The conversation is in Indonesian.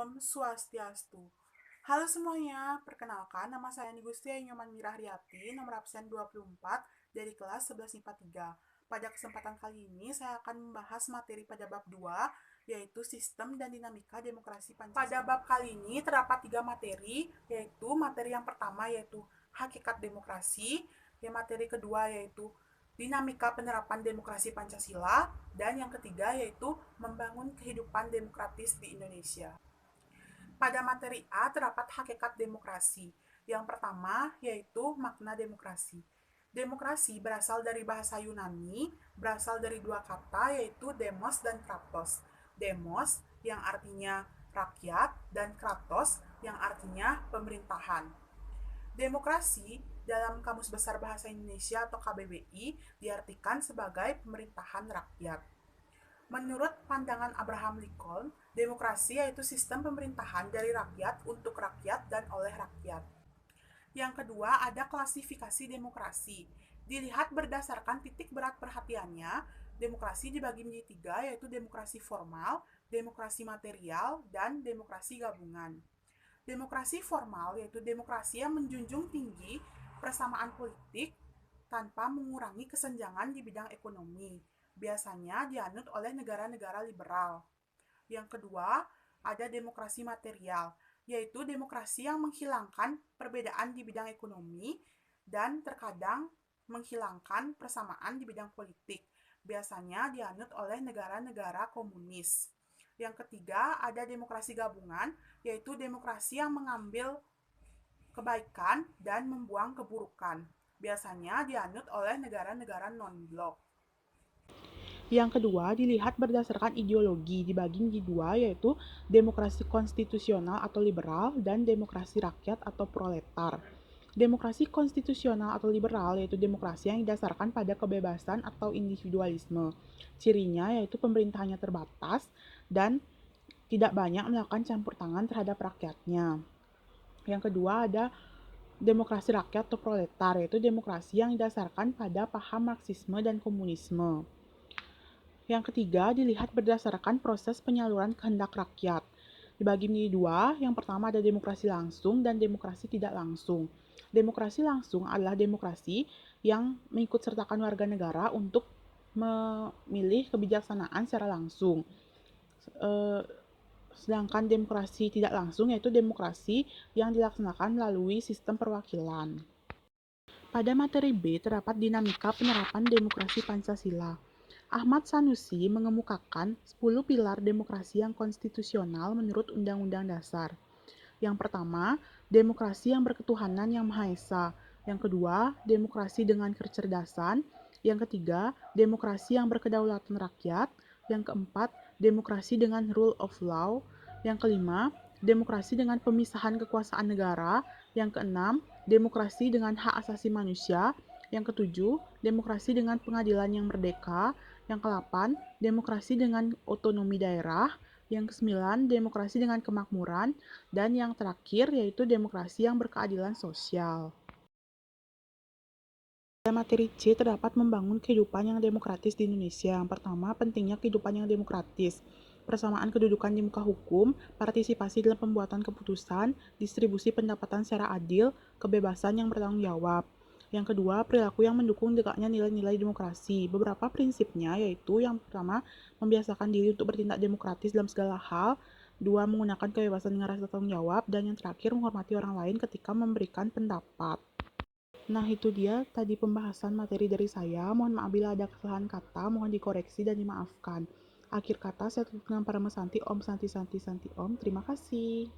Om Swastiastu. Halo semuanya, perkenalkan nama saya Nigustia Nyoman Mirahriati, nomor absen 24 dari kelas 11 IPA 3. Pada kesempatan kali ini saya akan membahas materi pada bab 2, yaitu Sistem dan Dinamika Demokrasi Pancasila. Pada bab kali ini terdapat 3 materi, yaitu materi yang pertama yaitu Hakikat Demokrasi, yang materi kedua yaitu Dinamika Penerapan Demokrasi Pancasila, dan yang ketiga yaitu Membangun Kehidupan Demokratis di Indonesia. Pada materi A terdapat hakikat demokrasi. Yang pertama yaitu makna demokrasi. Demokrasi berasal dari bahasa Yunani, berasal dari dua kata yaitu demos dan kratos. Demos yang artinya rakyat dan kratos yang artinya pemerintahan. Demokrasi dalam Kamus Besar Bahasa Indonesia atau KBBI diartikan sebagai pemerintahan rakyat. Menurut pandangan Abraham Lincoln, demokrasi yaitu sistem pemerintahan dari rakyat untuk rakyat dan oleh rakyat. Yang kedua, ada klasifikasi demokrasi. Dilihat berdasarkan titik berat perhatiannya, demokrasi dibagi menjadi 3, yaitu demokrasi formal, demokrasi material, dan demokrasi gabungan. Demokrasi formal yaitu demokrasi yang menjunjung tinggi persamaan politik tanpa mengurangi kesenjangan di bidang ekonomi. Biasanya dianut oleh negara-negara liberal. Yang kedua, ada demokrasi material, yaitu demokrasi yang menghilangkan perbedaan di bidang ekonomi dan terkadang menghilangkan persamaan di bidang politik. Biasanya dianut oleh negara-negara komunis. Yang ketiga, ada demokrasi gabungan, yaitu demokrasi yang mengambil kebaikan dan membuang keburukan. Biasanya dianut oleh negara-negara non-blok. Yang kedua, dilihat berdasarkan ideologi, dibagi menjadi 2, yaitu demokrasi konstitusional atau liberal dan demokrasi rakyat atau proletar. Demokrasi konstitusional atau liberal yaitu demokrasi yang didasarkan pada kebebasan atau individualisme. Cirinya yaitu pemerintahannya terbatas dan tidak banyak melakukan campur tangan terhadap rakyatnya. Yang kedua ada demokrasi rakyat atau proletar, yaitu demokrasi yang didasarkan pada paham Marxisme dan komunisme. Yang ketiga, dilihat berdasarkan proses penyaluran kehendak rakyat. Dibagi menjadi 2, yang pertama ada demokrasi langsung dan demokrasi tidak langsung. Demokrasi langsung adalah demokrasi yang mengikut sertakan warga negara untuk memilih kebijaksanaan secara langsung. Sedangkan demokrasi tidak langsung yaitu demokrasi yang dilaksanakan melalui sistem perwakilan. Pada materi B terdapat dinamika penerapan demokrasi Pancasila. Ahmad Sanusi mengemukakan 10 pilar demokrasi yang konstitusional menurut Undang-Undang Dasar. Yang pertama, demokrasi yang berketuhanan yang Maha Esa. Yang kedua, demokrasi dengan kecerdasan. Yang ketiga, demokrasi yang berkedaulatan rakyat. Yang keempat, demokrasi dengan rule of law. Yang kelima, demokrasi dengan pemisahan kekuasaan negara. Yang keenam, demokrasi dengan hak asasi manusia. Yang ketujuh, demokrasi dengan pengadilan yang merdeka. Yang ke-8, demokrasi dengan otonomi daerah. Yang ke-9, demokrasi dengan kemakmuran. Dan yang terakhir yaitu demokrasi yang berkeadilan sosial. Pada materi C terdapat membangun kehidupan yang demokratis di Indonesia. Yang pertama, pentingnya kehidupan yang demokratis. Persamaan kedudukan di muka hukum, partisipasi dalam pembuatan keputusan, distribusi pendapatan secara adil, kebebasan yang bertanggung jawab. Yang kedua, perilaku yang mendukung tegaknya nilai-nilai demokrasi. Beberapa prinsipnya yaitu yang pertama, membiasakan diri untuk bertindak demokratis dalam segala hal. Dua, menggunakan kebebasan dengan rasa tanggung jawab. Dan yang terakhir, menghormati orang lain ketika memberikan pendapat. Nah, itu dia tadi pembahasan materi dari saya. Mohon maaf bila ada kesalahan kata, mohon dikoreksi dan dimaafkan. Akhir kata, saya tutup dengan para mesanti Om Santi Santi Santi Om. Terima kasih.